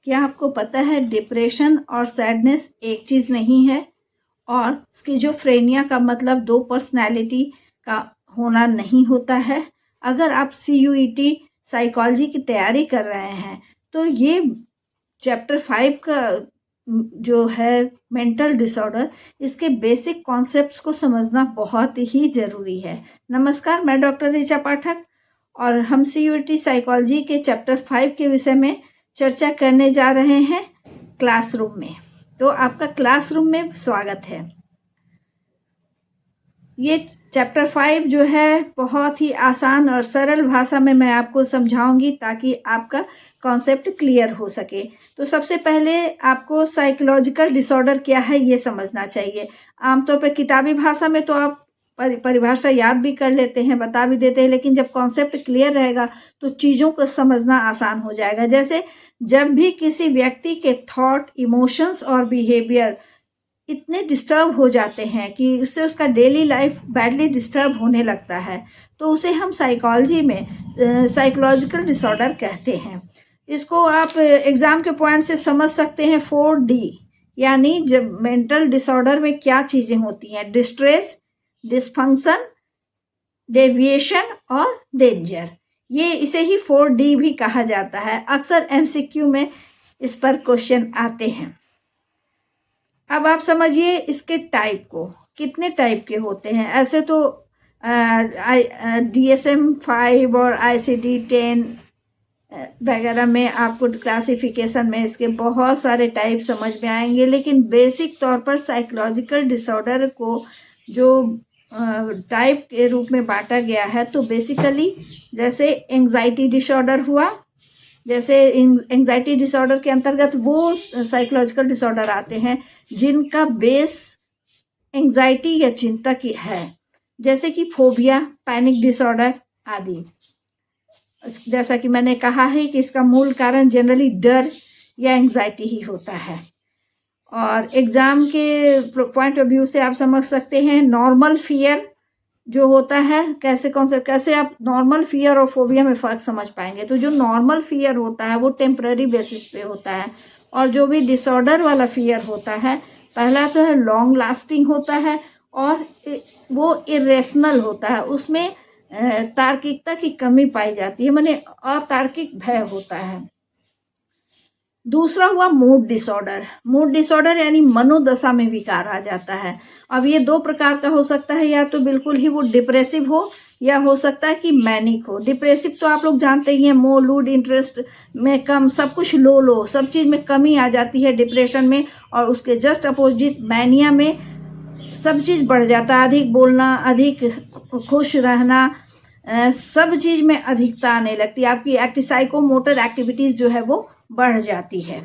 क्या आपको पता है डिप्रेशन और सैडनेस एक चीज़ नहीं है? और स्किज़ोफ्रेनिया का मतलब दो पर्सनैलिटी का होना नहीं होता है। अगर आप CUET साइकोलॉजी की तैयारी कर रहे हैं तो ये चैप्टर 5 का जो है मेंटल डिसऑर्डर, इसके बेसिक कॉन्सेप्ट्स को समझना बहुत ही ज़रूरी है। नमस्कार, मैं डॉक्टर ऋचा पाठक और हम CUET साइकोलॉजी के चैप्टर 5 के विषय में चर्चा करने जा रहे हैं क्लासरूम में। तो आपका क्लासरूम में स्वागत है। ये चैप्टर 5 जो है बहुत ही आसान और सरल भाषा में मैं आपको समझाऊंगी ताकि आपका कॉन्सेप्ट क्लियर हो सके। तो सबसे पहले आपको साइकोलॉजिकल डिसऑर्डर क्या है ये समझना चाहिए। आमतौर पर किताबी भाषा में तो आप परिभाषा याद भी कर लेते हैं, बता भी देते हैं, लेकिन जब कॉन्सेप्ट क्लियर रहेगा तो चीज़ों को समझना आसान हो जाएगा। जैसे जब भी किसी व्यक्ति के थॉट, इमोशंस और बिहेवियर इतने डिस्टर्ब हो जाते हैं कि उससे उसका डेली लाइफ बैडली डिस्टर्ब होने लगता है, तो उसे हम साइकोलॉजी में साइकोलॉजिकल डिसऑर्डर कहते हैं। इसको आप एग्ज़ाम के पॉइंट से समझ सकते हैं 4D, यानी जब मेंटल डिसऑर्डर में क्या चीज़ें होती हैं: डिस्ट्रेस, डिसफंक्शन, डेविएशन और डेंजर। ये इसे ही 4D भी कहा जाता है। अक्सर MCQ में इस पर क्वेश्चन आते हैं। अब आप समझिए इसके टाइप को, कितने टाइप के होते हैं। ऐसे तो DSM-5 और ICD-10 वगैरह में आपको क्लासिफिकेशन में इसके बहुत सारे टाइप समझ में आएंगे, लेकिन बेसिक तौर पर साइकोलॉजिकल डिसऑर्डर को जो टाइप के रूप में बांटा गया है, तो बेसिकली जैसे एंग्जाइटी डिसऑर्डर हुआ, जैसे एंग्जाइटी डिसऑर्डर के अंतर्गत वो साइकोलॉजिकल डिसऑर्डर आते हैं जिनका बेस एंग्जाइटी या चिंता की है, जैसे कि फोबिया, पैनिक डिसऑर्डर आदि। जैसा कि मैंने कहा है कि इसका मूल कारण जनरली डर या एंग्जाइटी ही होता है। और एग्जाम के पॉइंट ऑफ व्यू से आप समझ सकते हैं नॉर्मल फियर जो होता है, कैसे आप नॉर्मल फियर और फोबिया में फ़र्क समझ पाएंगे। तो जो नॉर्मल फियर होता है वो टेम्पररी बेसिस पे होता है, और जो भी डिसऑर्डर वाला फियर होता है, पहला तो है लॉन्ग लास्टिंग होता है और वो इरेशनल होता है, उसमें तार्किकता की कमी पाई जाती है, माने अतार्किक भय होता है। दूसरा हुआ मूड डिसऑर्डर। मूड डिसऑर्डर यानी मनोदशा में विकार आ जाता है। अब ये दो प्रकार का हो सकता है, या तो बिल्कुल ही वो डिप्रेसिव हो या हो सकता है कि मैनिक हो। डिप्रेसिव तो आप लोग जानते ही हैं, मोह, लूड, इंटरेस्ट में कम, सब कुछ लो, सब चीज़ में कमी आ जाती है डिप्रेशन में। और उसके जस्ट अपोजिट मैनिया में सब चीज़ बढ़ जाता है, अधिक बोलना, अधिक खुश रहना, सब चीज़ में अधिकता आने लगती है, आपकी साइकोमोटर एक्टिविटीज़ जो है वो बढ़ जाती है।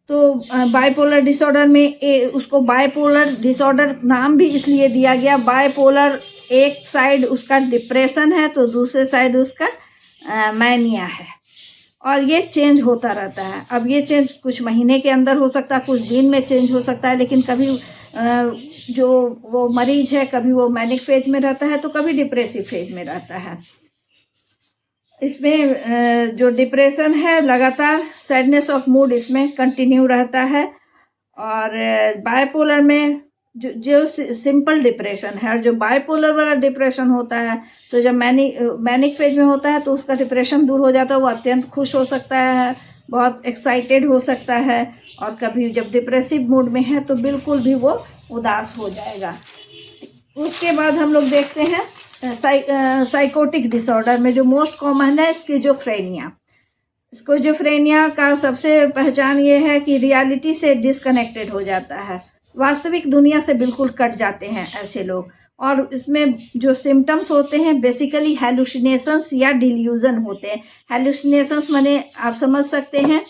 तो बाइपोलर डिसऑर्डर में उसको बाइपोलर डिसऑर्डर नाम भी इसलिए दिया गया, बाइपोलर एक साइड उसका डिप्रेशन है तो दूसरे साइड उसका मैनिया है, और ये चेंज होता रहता है। अब ये चेंज कुछ महीने के अंदर हो सकता है, कुछ दिन में चेंज हो सकता है, लेकिन कभी जो वो मरीज है कभी वो मैनिक फेज में रहता है तो कभी डिप्रेसिव फेज में रहता है। इसमें जो डिप्रेशन है लगातार सैडनेस ऑफ मूड इसमें कंटिन्यू रहता है, और बाइपोलर में जो सिंपल डिप्रेशन है, और जो बाइपोलर वाला डिप्रेशन होता है तो जब मैनिक फेज में होता है तो उसका डिप्रेशन दूर हो जाता है, वो अत्यंत खुश हो सकता है, बहुत एक्साइटेड हो सकता है, और कभी जब डिप्रेसिव मूड में है तो बिल्कुल भी वो उदास हो जाएगा। उसके बाद हम लोग देखते हैं साइकोटिक डिसऑर्डर में जो मोस्ट कॉमन है स्किज़ोफ्रेनिया। स्किज़ोफ्रेनिया का सबसे पहचान ये है कि रियलिटी से डिस्कनेक्टेड हो जाता है, वास्तविक दुनिया से बिल्कुल कट जाते हैं ऐसे लोग। और इसमें जो सिम्टम्स होते हैं बेसिकली हेलुसिनेशंस या डिल्यूजन होते हैं। हेलुसिनेशंस माने आप समझ सकते हैं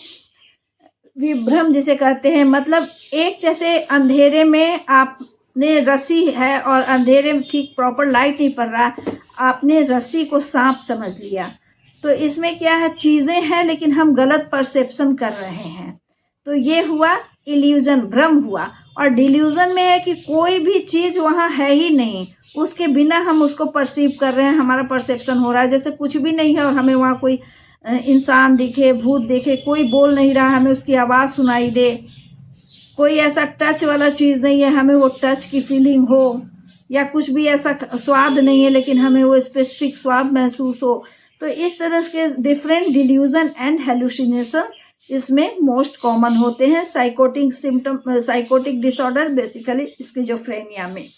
विभ्रम जिसे कहते हैं, मतलब एक जैसे अंधेरे में आपने रस्सी है और अंधेरे में ठीक प्रॉपर लाइट नहीं पड़ रहा, आपने रस्सी को सांप समझ लिया, तो इसमें क्या है, चीज़ें हैं लेकिन हम गलत परसेप्शन कर रहे हैं, तो ये हुआ इल्यूजन, भ्रम हुआ। और डिल्यूजन में है कि कोई भी चीज़ वहाँ है ही नहीं, उसके बिना हम उसको परसीव कर रहे हैं, हमारा परसेप्शन हो रहा है जैसे कुछ भी नहीं है और हमें वहाँ कोई इंसान दिखे, भूत दिखे, कोई बोल नहीं रहा हमें उसकी आवाज़ सुनाई दे, कोई ऐसा टच वाला चीज़ नहीं है हमें वो टच की फीलिंग हो, या कुछ भी ऐसा स्वाद नहीं है लेकिन हमें वो स्पेसिफिक स्वाद महसूस हो। तो इस तरह के डिफरेंट डिल्यूजन एंड हेलुसिनेशन इसमें मोस्ट कॉमन होते हैं psychotic symptom, psychotic disorder basically schizophrenia में।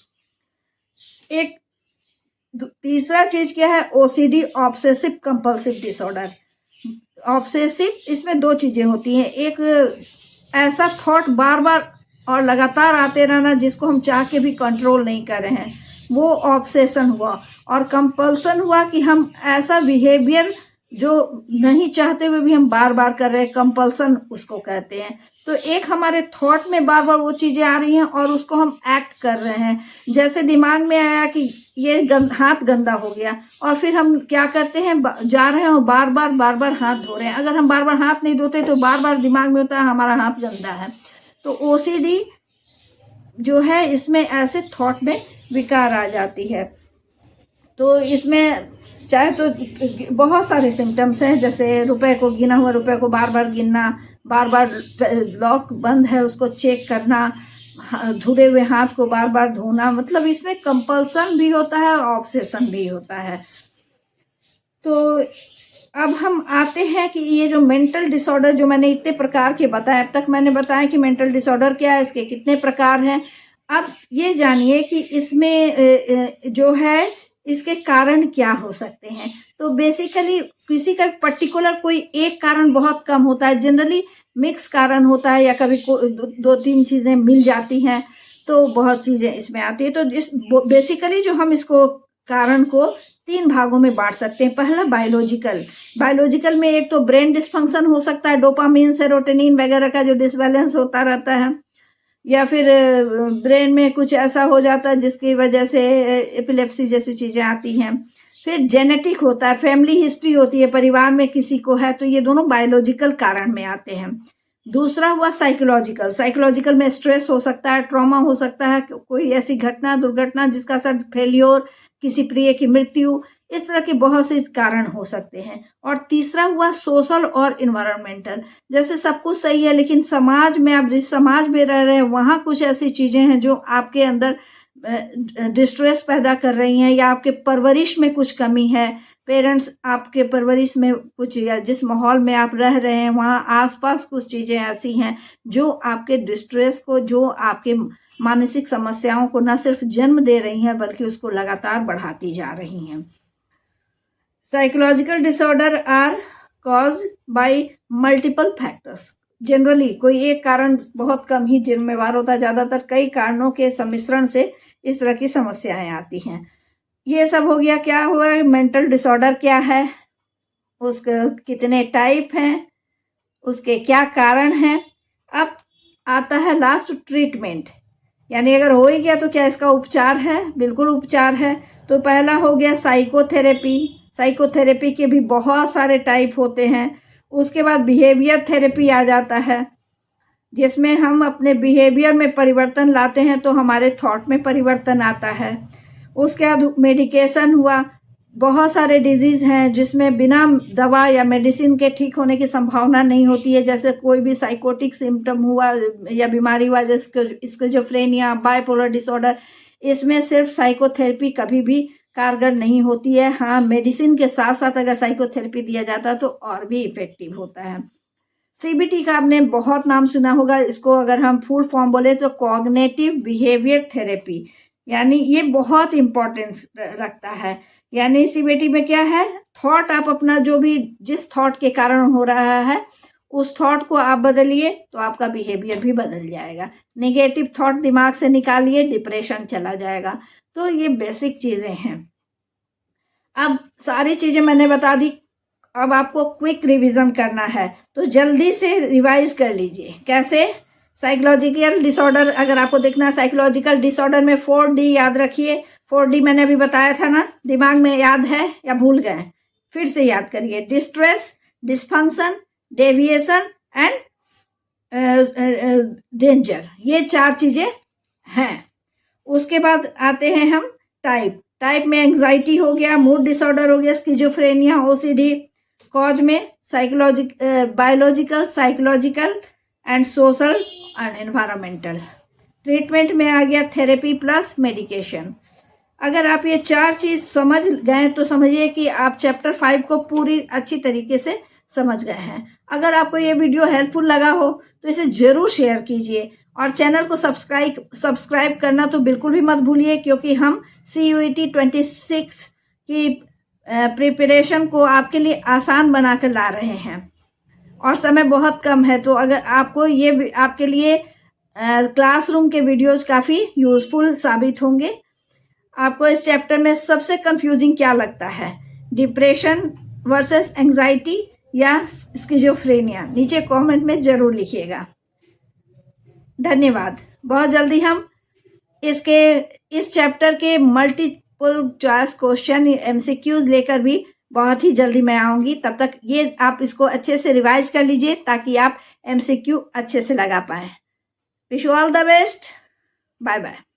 एक तीसरा चीज क्या है, OCD obsessive compulsive disorder. Obsessive इसमें दो चीजें होती हैं, एक ऐसा थॉट बार बार और लगातार आते रहना जिसको हम चाह के भी कंट्रोल नहीं कर रहे हैं, वो ऑब्सेशन हुआ। और कंपल्सन हुआ कि हम ऐसा बिहेवियर जो नहीं चाहते हुए भी हम बार बार कर रहे हैं, कंपल्सन उसको कहते हैं। तो एक हमारे थॉट में बार बार वो चीज़ें आ रही हैं और उसको हम एक्ट कर रहे हैं। जैसे दिमाग में आया कि ये हाथ गंदा हो गया और फिर हम क्या करते हैं, जा रहे हैं और बार बार हाथ धो रहे हैं। अगर हम बार बार हाथ नहीं धोते तो बार बार दिमाग में होता है हमारा हाथ गंदा है। तो ओसीडी जो है इसमें ऐसे थॉट में विकार आ जाती है। तो इसमें चाहे तो बहुत सारे सिम्टम्स हैं, जैसे रुपए को गिना हुआ रुपए को बार बार गिनना, बार बार लॉक बंद है उसको चेक करना, धुले हुए हाथ को बार बार धोना, मतलब इसमें कंपल्सन भी होता है और ऑब्सेशन भी होता है। तो अब हम आते हैं कि ये जो मेंटल डिसऑर्डर जो मैंने इतने प्रकार के बताए, अब तक मैंने बताया कि मेंटल डिसऑर्डर क्या है, इसके कितने प्रकार हैं। अब ये जानिए कि इसमें जो है इसके कारण क्या हो सकते हैं। तो बेसिकली किसी का पर्टिकुलर कोई एक कारण बहुत कम होता है, जनरली मिक्स कारण होता है, या कभी दो तीन चीज़ें मिल जाती हैं तो बहुत चीज़ें इसमें आती है। तो इस बेसिकली जो हम इसको कारण को तीन भागों में बांट सकते हैं। पहला बायोलॉजिकल में एक तो ब्रेन डिस्फंक्शन हो सकता है, डोपामिन सेरोटोनिन वगैरह का जो डिसबैलेंस होता रहता है, या फिर ब्रेन में कुछ ऐसा हो जाता है जिसकी वजह से एपिलेप्सी जैसी चीज़ें आती हैं। फिर जेनेटिक होता है, फैमिली हिस्ट्री होती है, परिवार में किसी को है, तो ये दोनों बायोलॉजिकल कारण में आते हैं। दूसरा हुआ साइकोलॉजिकल में स्ट्रेस हो सकता है, ट्रॉमा हो सकता है, कोई ऐसी घटना दुर्घटना जिसका असर फेल्योर, किसी प्रिय की मृत्यु, इस तरह के बहुत से कारण हो सकते हैं। और तीसरा हुआ सोशल और इन्वायरमेंटल, जैसे सब कुछ सही है लेकिन समाज में, आप जिस समाज में रह रहे हैं वहाँ कुछ ऐसी चीज़ें हैं जो आपके अंदर डिस्ट्रेस पैदा कर रही हैं, या आपके परवरिश में कुछ कमी है, पेरेंट्स आपके परवरिश में कुछ, या जिस माहौल में आप रह रहे हैं वहाँ आसपास कुछ चीज़ें ऐसी हैं जो आपके डिस्ट्रेस को, जो आपके मानसिक समस्याओं को न सिर्फ जन्म दे रही हैं बल्कि उसको लगातार बढ़ाती जा रही हैं। Psychological disorder are caused by multiple factors. Generally कोई एक कारण बहुत कम ही जिम्मेवार होता है, ज़्यादातर कई कारणों के सम्मिश्रण से इस तरह की समस्याएं आती हैं। ये सब हो गया, क्या हुआ, मेंटल डिसऑर्डर क्या है, उसके कितने टाइप हैं, उसके क्या कारण हैं। अब आता है लास्ट ट्रीटमेंट, यानी अगर हो ही गया तो क्या इसका उपचार है? बिल्कुल उपचार है। तो पहला हो गया साइकोथेरेपी के भी बहुत सारे टाइप होते हैं। उसके बाद बिहेवियर थेरेपी आ जाता है, जिसमें हम अपने बिहेवियर में परिवर्तन लाते हैं तो हमारे थॉट में परिवर्तन आता है। उसके बाद मेडिकेशन हुआ, बहुत सारे डिजीज़ हैं जिसमें बिना दवा या मेडिसिन के ठीक होने की संभावना नहीं होती है, जैसे कोई भी साइकोटिक सिम्टम हुआ या बीमारी हुआ, जैसे स्किज़ोफ्रेनिया, बाइपोलर डिसऑर्डर, इसमें सिर्फ साइकोथेरेपी कभी भी कारगर नहीं होती है। हाँ, मेडिसिन के साथ साथ अगर साइकोथेरेपी दिया जाता है तो और भी इफेक्टिव होता है। सीबीटी का आपने बहुत नाम सुना होगा, इसको अगर हम फुल फॉर्म बोले तो कॉग्निटिव बिहेवियर थेरेपी, यानी ये बहुत इम्पोर्टेंस रखता है। यानी सीबीटी में क्या है, थॉट आप अपना जो भी जिस थॉट के कारण हो रहा है उस थॉट को आप बदलिए तो आपका बिहेवियर भी बदल जाएगा। नेगेटिव थॉट दिमाग से निकालिए, डिप्रेशन चला जाएगा। तो ये बेसिक चीज़ें हैं। अब सारी चीज़ें मैंने बता दी, अब आपको क्विक रिवीजन करना है तो जल्दी से रिवाइज कर लीजिए। कैसे? साइकोलॉजिकल डिसऑर्डर अगर आपको देखना है, साइकोलॉजिकल डिसऑर्डर में 4D याद रखिए। 4D मैंने अभी बताया था ना, दिमाग में याद है या भूल गए? फिर से याद करिए, distress, dysfunction, deviation and danger, ये 4 चीज़ें हैं। उसके बाद आते हैं हम टाइप में एंग्जाइटी हो गया, मूड डिसऑर्डर हो गया, स्किज़ोफ्रेनिया, ओसीडी, कॉज में biological, psychological and social and environmental. Treatment में आ गया थेरेपी प्लस मेडिकेशन। अगर आप ये 4 चीज समझ गए तो समझिए कि आप चैप्टर 5 को पूरी अच्छी तरीके से समझ गए हैं। अगर आपको ये वीडियो हेल्पफुल लगा हो तो इसे जरूर शेयर कीजिए और चैनल को सब्सक्राइब करना तो बिल्कुल भी मत भूलिए, क्योंकि हम CUET 26 की प्रिपरेशन को आपके लिए आसान बना कर ला रहे हैं और समय बहुत कम है। तो अगर आपको ये आपके लिए क्लासरूम के वीडियोज काफ़ी यूजफुल साबित होंगे। आपको इस चैप्टर में सबसे कंफ्यूजिंग क्या लगता है, डिप्रेशन वर्सेस एंजाइटी या स्किज़ोफ्रेनिया? नीचे कमेंट में जरूर लिखिएगा। धन्यवाद। बहुत जल्दी हम इस चैप्टर के मल्टीपल चॉइस क्वेश्चन MCQs लेकर भी बहुत ही जल्दी मैं आऊँगी। तब तक ये आप इसको अच्छे से रिवाइज कर लीजिए ताकि आप MCQ अच्छे से लगा पाएँ। Wish you all the best. Bye bye.